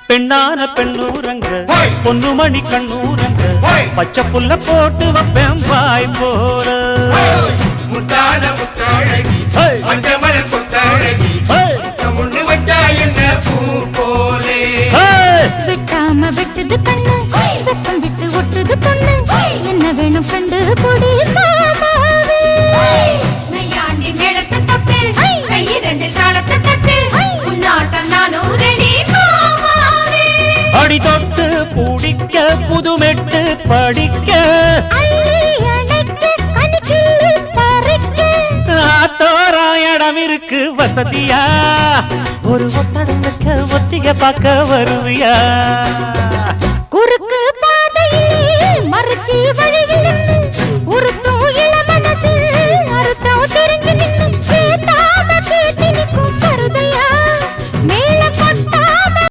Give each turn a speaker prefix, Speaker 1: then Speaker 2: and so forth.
Speaker 1: பெண்ணான பெண்ணூரங்க பொன்னுமணி கண்ணூரங்க பச்சை புல்ல போட்டு வைப்பேன் வாய் போற
Speaker 2: முத்தான முத்தாழகி மஞ்சமல கொத்தாழகி முன்னு வச்சா என்ன பூ போலே
Speaker 3: விட்டாம விட்டுது கண்ணு வெக்கம் விட்டு ஒட்டுது பொண்ணு என்ன வேணும் கண்டு பொடி மாமாவே நையாண்டி மேளத்தை தொட்டு கை ரெண்டு சாலத்தை தட்டு உன்னாட்டம் நானும் ரெடி மாமாவே
Speaker 1: அடி தொட்டு பூடிக்க புதுமெட்டு படிக்க தோராயிடம் இருக்கு வசதியா ஒரு ஒத்தடம் வைக்க ஒத்திக பார்க்க வருவியா
Speaker 3: குறுக்கு பாதையில் மறுச்சி வழியில் உருத்தும் இள மனசில்